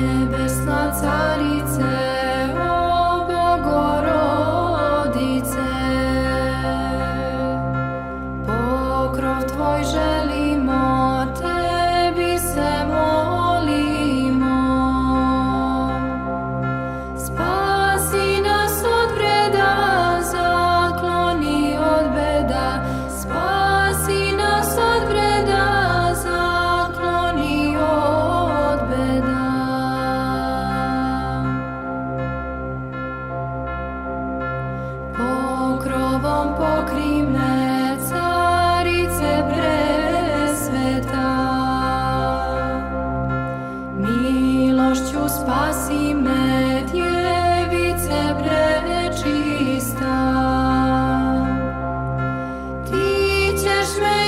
Nebesna carice, o Bogorodice, pokrov Tvoj želimo, Tebi se molimo. Spasi nas od vreda, zakloni od beda, spasi nas od vreda, zakloni od beda. Pokrovom pokri me, carice presveta, milošću spasi me, djevice prečista. Ti ćeš me